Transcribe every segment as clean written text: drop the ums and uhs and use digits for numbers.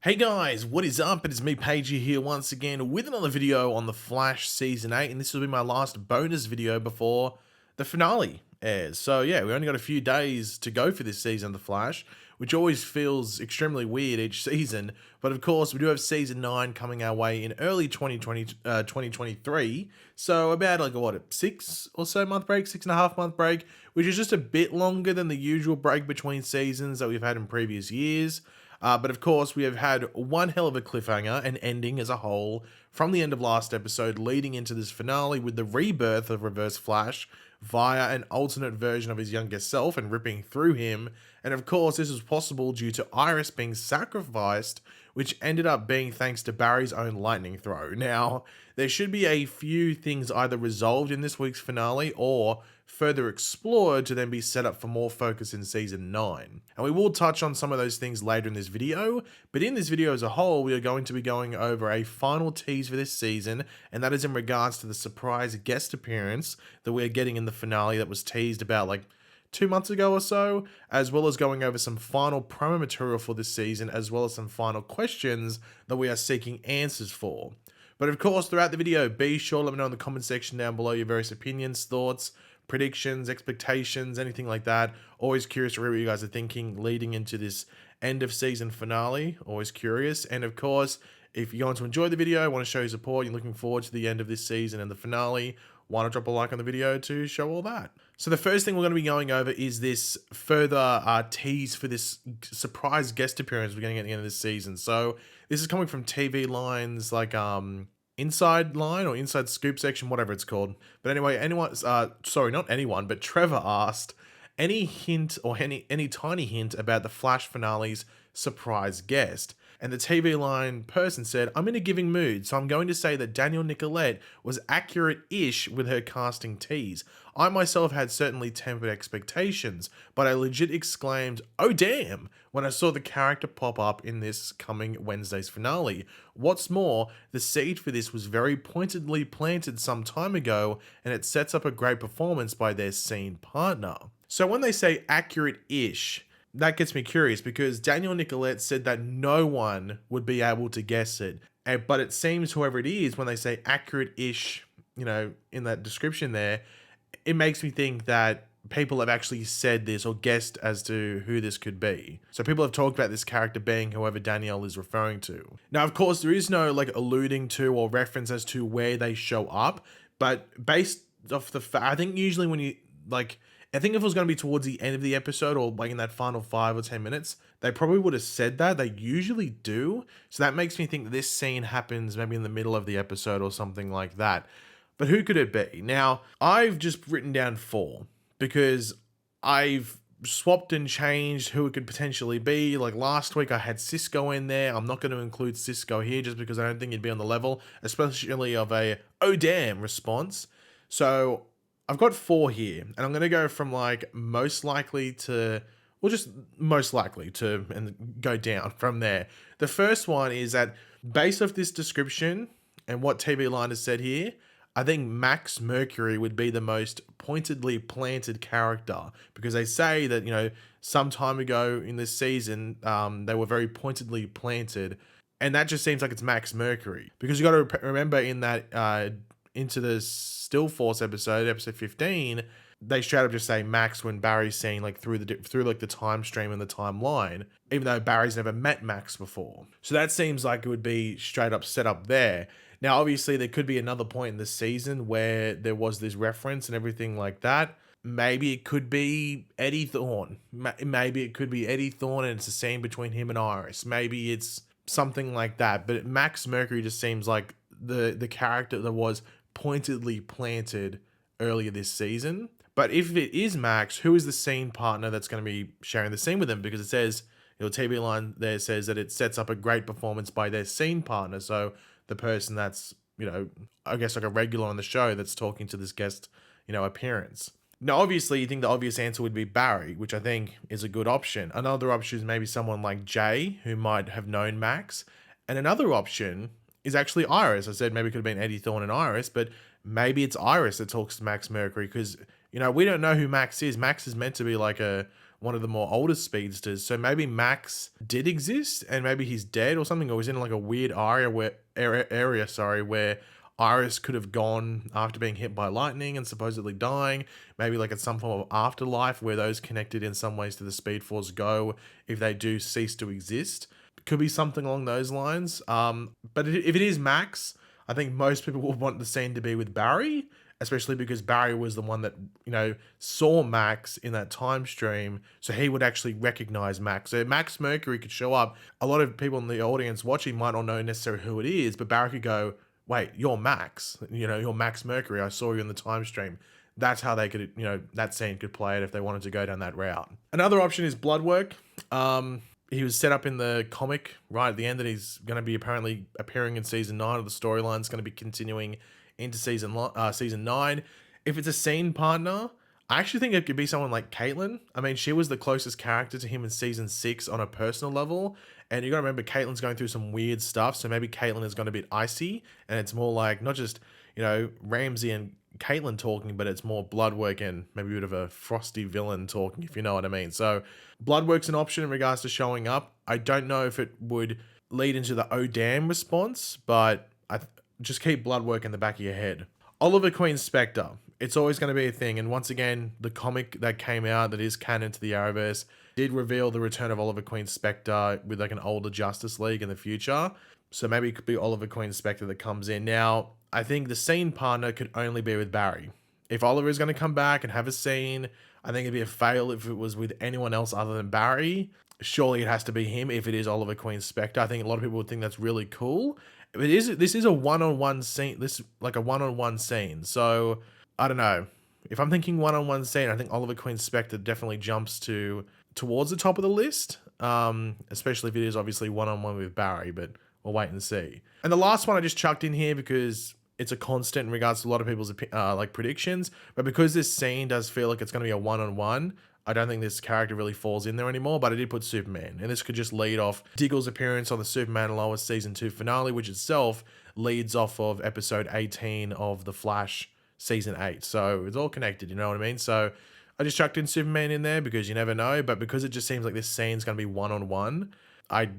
Hey guys, what is up? It is me, Pagey, here once again with another video on The Flash Season 8, and this will be my last bonus video before the finale airs. So yeah, we only got a few days to go for this season of The Flash, which always feels extremely weird each season, but of course we do have Season 9 coming our way in early 2023, so about like, what, a 6 or so month break, 6.5 month break, which is just a bit longer than the usual break between seasons that we've had in previous years. But of course, we have had one hell of a cliffhanger and ending as a whole from the end of last episode, leading into this finale with the rebirth of Reverse Flash via an alternate version of his younger self and ripping through him. And of course, this was possible due to Iris being sacrificed, which ended up being thanks to Barry's own lightning throw. Now, there should be a few things either resolved in this week's finale or further explored to then be set up for more focus in Season 9. And we will touch on some of those things later in this video, but in this video as a whole, we are going to be going over a final tease for this season, and that is in regards to the surprise guest appearance that we're getting in the finale that was teased about like 2 months ago or so, as well as going over some final promo material for this season, as well as some final questions that we are seeking answers for. But of course, throughout the video, be sure to let me know in the comment section down below your various opinions, thoughts, predictions, expectations, anything like that. Always curious to read what you guys are thinking leading into this end of season finale. Always curious. And of course, if you're going to enjoy the video, want to show your support, you're looking forward to the end of this season and the finale, why not drop a like on the video to show all that. So the first thing we're going to be going over is this further tease for this surprise guest appearance we're getting at the end of this season. So this is coming from TV lines like Inside Line or Inside Scoop section, whatever it's called. But anyway, not anyone, but Trevor asked any hint or any tiny hint about the Flash finale's surprise guest. And the TV line person said, I'm in a giving mood, so I'm going to say that Danielle Nicolette was accurate-ish with her casting tease. I myself had certainly tempered expectations, but I legit exclaimed, oh damn, when I saw the character pop up in this coming Wednesday's finale. What's more, the seed for this was very pointedly planted some time ago, and it sets up a great performance by their scene partner. So when they say accurate-ish, that gets me curious because Danielle Nicolette said that no one would be able to guess it. But it seems whoever it is, when they say accurate-ish, in that description there, it makes me think that people have actually said this or guessed as to who this could be. So people have talked about this character being whoever Danielle is referring to. Now, of course, there is no alluding to or reference as to where they show up, but based off the fact, I think usually when you I think if it was going to be towards the end of the episode or in that final 5 or 10 minutes, they probably would have said that. They usually do. So that makes me think that this scene happens maybe in the middle of the episode or something like that. But who could it be? Now, I've just written down 4 because I've swapped and changed who it could potentially be. Like last week I had Cisco in there. I'm not going to include Cisco here just because I don't think he'd be on the level, especially of a oh damn response. So I've got 4 here, and I'm going to go from most likely to, just most likely to, and go down from there. The first one is that based off this description and what TV Line has said here, I think Max Mercury would be the most pointedly planted character because they say that, some time ago in this season, they were very pointedly planted, and that just seems like it's Max Mercury because you got to remember in that Into the Still Force episode 15, they straight up just say Max when Barry's seeing through the time stream and the timeline, even though Barry's never met Max before. So that seems like it would be straight up set up there. Now, obviously, there could be another point in the season where there was this reference and everything like that. Maybe it could be Eddie Thawne. Maybe it could be Eddie Thawne and it's a scene between him and Iris. Maybe it's something like that. But Max Mercury just seems like the character that was pointedly planted earlier this season. But if it is Max, who is the scene partner that's going to be sharing the scene with him? Because it says, TV line there says that it sets up a great performance by their scene partner. So the person that's, I guess a regular on the show that's talking to this guest, appearance. Now, obviously, you think the obvious answer would be Barry, which I think is a good option. Another option is maybe someone like Jay, who might have known Max. And another option is actually Iris. I said maybe it could have been Eddie Thawne and Iris, but maybe it's Iris that talks to Max Mercury because We don't know who Max is. Max is meant to be like one of the more older speedsters. So maybe Max did exist and maybe he's dead or something, or was in like a weird area where Iris could have gone after being hit by lightning and supposedly dying. Maybe like at some form of afterlife where those connected in some ways to the Speed Force go if they do cease to exist. Could be something along those lines. But if it is Max, I think most people will want the scene to be with Barry, especially because Barry was the one that, saw Max in that time stream. So he would actually recognize Max. So Max Mercury could show up. A lot of people in the audience watching might not know necessarily who it is, but Barry could go, wait, you're Max. You're Max Mercury. I saw you in the time stream. That's how they could, that scene could play it if they wanted to go down that route. Another option is blood work. He was set up in the comic right at the end that he's going to be apparently appearing in season 9 of the storyline. It's going to be continuing into season 9. If it's a scene partner, I actually think it could be someone like Caitlin. I mean, she was the closest character to him in season 6 on a personal level. And you got to remember, Caitlin's going through some weird stuff. So maybe Caitlin is going to be icy. And it's more like not just, Ramsey and Caitlin talking, but it's more Bloodwork and maybe a bit of a frosty villain talking, if you know what I mean. So Bloodwork's an option in regards to showing up. I don't know if it would lead into the oh damn response, but just keep Bloodwork in the back of your head. Oliver Queen Spectre. It's always going to be a thing. And once again, the comic that came out that is canon to the Arrowverse did reveal the return of Oliver Queen Spectre with like an older Justice League in the future. So maybe it could be Oliver Queen Spectre that comes in. Now, I think the scene partner could only be with Barry. If Oliver is going to come back and have a scene, I think it'd be a fail if it was with anyone else other than Barry. Surely it has to be him if it is Oliver Queen Spectre. I think a lot of people would think that's really cool. But this is a one-on-one scene. This is like a one-on-one scene. So I don't know. If I'm thinking one-on-one scene, I think Oliver Queen Spectre definitely jumps towards the top of the list. Especially if it is obviously one-on-one with Barry, but we'll wait and see. And the last one I just chucked in here because it's a constant in regards to a lot of people's predictions, but because this scene does feel like it's going to be a one-on-one, I don't think this character really falls in there anymore, but I did put Superman, and this could just lead off Diggle's appearance on the Superman and Lois season 2 finale, which itself leads off of episode 18 of The Flash season 8. So it's all connected, you know what I mean? So I just chucked in Superman in there because you never know, but because it just seems like this scene's going to be one-on-one, I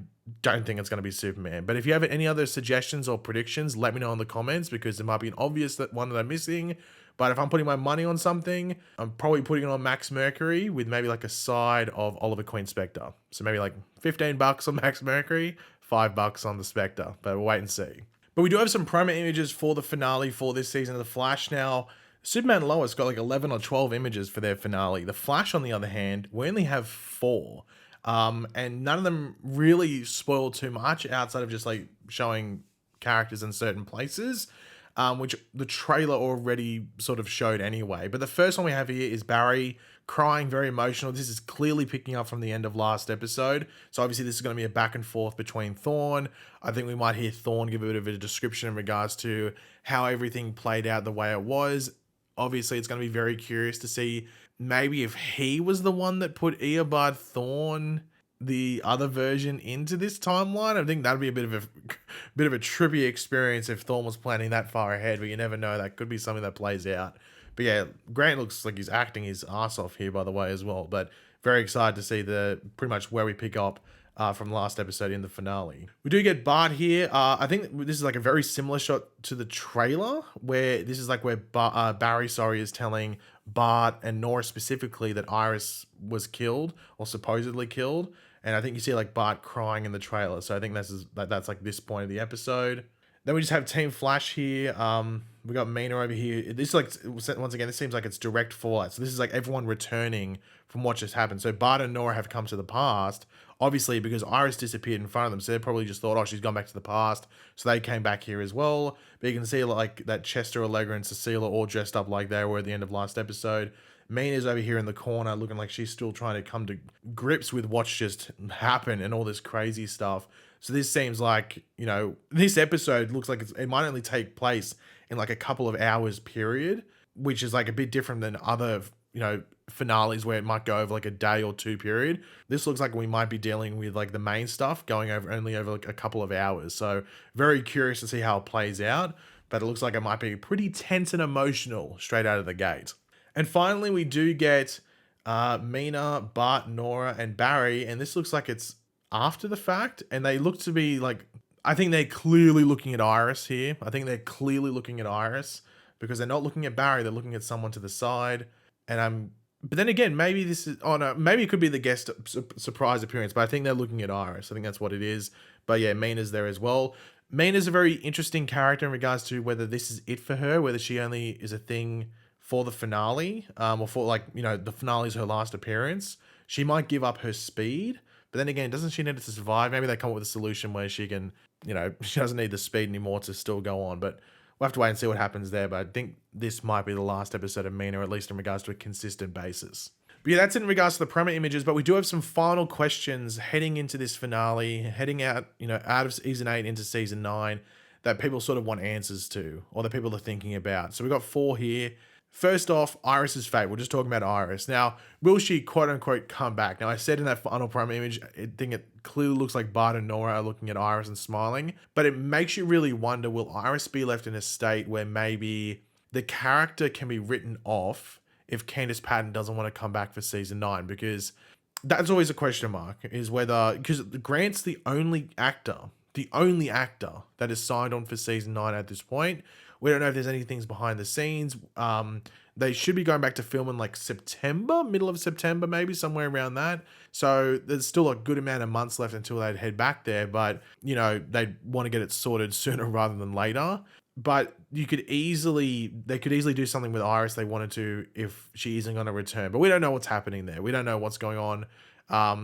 don't think it's going to be Superman. But if you have any other suggestions or predictions, let me know in the comments because there might be an obvious one that I'm missing. But if I'm putting my money on something, I'm probably putting it on Max Mercury with maybe like a side of Oliver Queen Spectre. So maybe like $15 on Max Mercury, $5 on the Spectre. But we'll wait and see. But we do have some promo images for the finale for this season of The Flash. Now, Superman and Lois got like 11 or 12 images for their finale. The Flash, on the other hand, we only have 4. And none of them really spoil too much outside of just like showing characters in certain places, which the trailer already sort of showed anyway. But the first one we have here is Barry crying, very emotional. This is clearly picking up from the end of last episode. So obviously this is going to be a back and forth between Thawne. I think we might hear Thawne give a bit of a description in regards to how everything played out the way it was. Obviously, it's going to be very curious to see maybe if he was the one that put Eobard Thawne, the other version, into this timeline. I think that'd be a bit of a trippy experience if Thawne was planning that far ahead, but you never know. That could be something that plays out. But yeah, Grant looks like he's acting his ass off here, by the way, as well. But very excited to see pretty much where we pick up from last episode in the finale. We do get Bart here. I think this is like a very similar shot to the trailer, where this is like where Barry, is telling Bart and Nora specifically that Iris was killed or supposedly killed. And I think you see like Bart crying in the trailer. So I think that's like this point of the episode. Then we just have Team Flash here. We got Mina over here. This is like, once again, this seems like it's direct fallout. So this is like everyone returning from what just happened. So Bart and Nora have come to the past, obviously because Iris disappeared in front of them. So they probably just thought, oh, she's gone back to the past. So they came back here as well. But you can see like that Chester, Allegra, and Cecile are all dressed up like they were at the end of last episode. Mina's over here in the corner looking like she's still trying to come to grips with what's just happened and all this crazy stuff. So this seems like, this episode looks like it might only take place in like a couple of hours period, which is like a bit different than other, finales where it might go over like a day or two period. This looks like we might be dealing with like the main stuff going only over like a couple of hours. So very curious to see how it plays out, but it looks like it might be pretty tense and emotional straight out of the gate. And finally, we do get Mina, Bart, Nora, and Barry, and this looks like it's after the fact, and they look to be like, I think they're clearly looking at Iris here. I think they're clearly looking at Iris because they're not looking at Barry, they're looking at someone to the side. And but then again, maybe this is, oh no, maybe it could be the guest surprise appearance, but I think they're looking at Iris. I think that's what it is. But yeah, Mina's there as well. Mina's a very interesting character in regards to whether this is it for her, whether she only is a thing for the finale, or for, like, you know, the finale is her last appearance. She might give up her speed, but then again, doesn't she need it to survive? Maybe they come up with a solution where she can, you know, she doesn't need the speed anymore to still go on. But we'll have to wait and see what happens there. But I think this might be the last episode of Mina, at least in regards to a consistent basis. But yeah, that's in regards to the promo images, but we do have some final questions heading into this finale, heading out, you know, out of season 8 into season 9, that people sort of want answers to, or that people are thinking about. So we've got 4 here. First off, Iris's fate. We're just talking about Iris. Now, will she quote unquote come back? Now, I said in that final promo image, I think it clearly looks like Bart and Nora are looking at Iris and smiling, but it makes you really wonder, will Iris be left in a state where maybe the character can be written off if Candice Patton doesn't want to come back for season 9? Because that's always a question mark, is whether, because Grant's the only actor that is signed on for season 9 at this point. We don't know if there's any things behind the scenes. They should be going back to film in like September, middle of September, maybe somewhere around that. So there's still a good amount of months left until they'd head back there. But, you know, they'd want to get it sorted sooner rather than later. But they could easily do something with Iris they wanted to if she isn't going to return. But we don't know what's happening there. We don't know what's going on.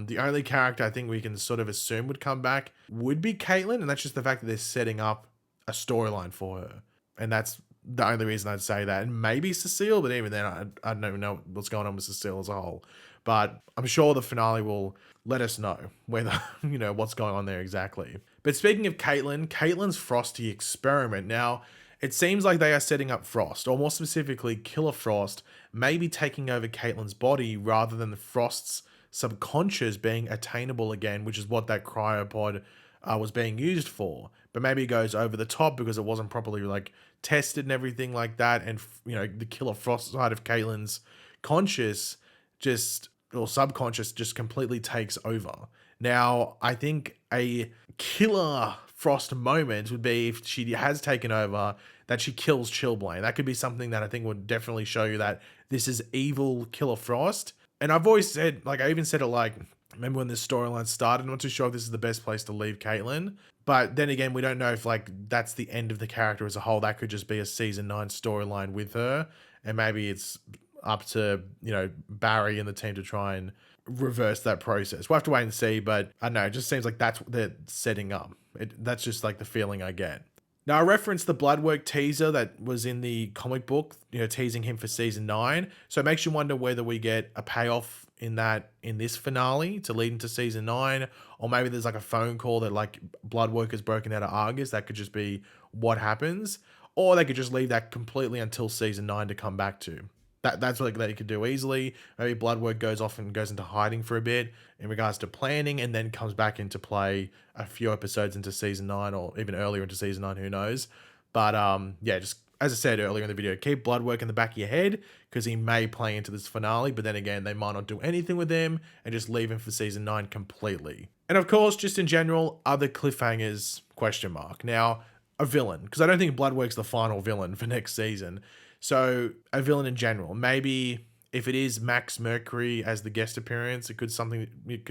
The only character I think we can sort of assume would come back would be Caitlin, and that's just the fact that they're setting up a storyline for her. And that's the only reason I'd say that. And maybe Cecile, but even then, I don't even know what's going on with Cecile as a whole. But I'm sure the finale will let us know whether, you know, what's going on there exactly. But speaking of Caitlin, Caitlin's Frosty experiment. Now, it seems like they are setting up Frost, or more specifically, Killer Frost, maybe taking over Caitlin's body rather than the Frost's subconscious being attainable again, which is what that cryopod was being used for. But maybe it goes over the top because it wasn't properly like tested and everything like that, and you know, the Killer Frost side of Caitlin's conscious just, or subconscious, just completely takes over. Now, I think a Killer Frost moment would be if she has taken over, that she kills Chillblaine. That could be something that I think would definitely show you that this is evil Killer Frost. And I've always said, like, I even said it, like, remember when this storyline started, I'm not too sure if this is the best place to leave Caitlin. But then again, we don't know if, like, that's the end of the character as a whole. That could just be a season 9 storyline with her. And maybe it's up to, you know, Barry and the team to try and reverse that process. We'll have to wait and see, but I don't know, it just seems like that's what they're setting up. That's just like the feeling I get. Now, I referenced the Bloodwork teaser that was in the comic book, you know, teasing him for season 9. So it makes you wonder whether we get a payoff in this finale to lead into season 9, or maybe there's like a phone call that like Bloodwork has broken out of Argus. That could just be what happens, or they could just leave that completely until season 9 to come back to. That's what they could do easily. Maybe Bloodwork goes off and goes into hiding for a bit in regards to planning, and then comes back into play a few episodes into season 9, or even earlier into season 9, who knows. But yeah, just as I said earlier in the video, keep Bloodwork in the back of your head, because he may play into this finale, but then again, they might not do anything with him and just leave him for season 9 completely. And of course, just in general, other cliffhangers, question mark. Now, a villain, because I don't think Bloodwork's the final villain for next season. So a villain in general, maybe if it is Max Mercury as the guest appearance, it could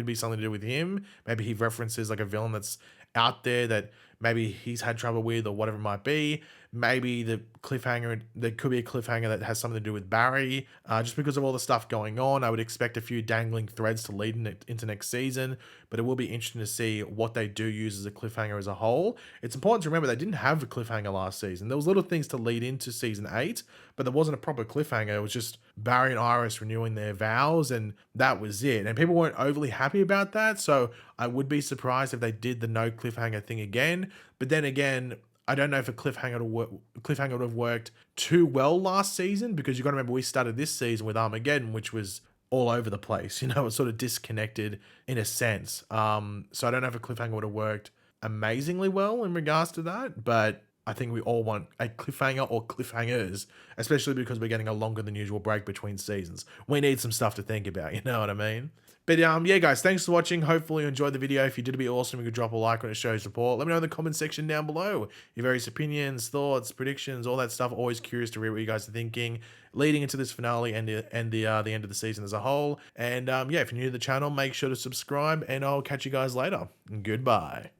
be something to do with him. Maybe he references like a villain that's out there that maybe he's had trouble with, or whatever it might be. Maybe there could be a cliffhanger that has something to do with Barry. Just because of all the stuff going on, I would expect a few dangling threads to lead into next season, but it will be interesting to see what they do use as a cliffhanger as a whole. It's important to remember they didn't have a cliffhanger last season. There was little things to lead into season 8, but there wasn't a proper cliffhanger. It was just Barry and Iris renewing their vows, and that was it. And people weren't overly happy about that, so I would be surprised if they did the no cliffhanger thing again. But then again, I don't know if a cliffhanger would have worked too well last season, because you got to remember we started this season with Armageddon, which was all over the place. You know, it was sort of disconnected in a sense. So I don't know if a cliffhanger would have worked amazingly well in regards to that, but I think we all want a cliffhanger or cliffhangers, especially because we're getting a longer than usual break between seasons. We need some stuff to think about, you know what I mean? But yeah, guys, thanks for watching. Hopefully you enjoyed the video. If you did, it'd be awesome if you could drop a like when it shows support. Let me know in the comment section down below your various opinions, thoughts, predictions, all that stuff. Always curious to read what you guys are thinking leading into this finale and the end of the season as a whole. And yeah, if you're new to the channel, make sure to subscribe, and I'll catch you guys later. Goodbye.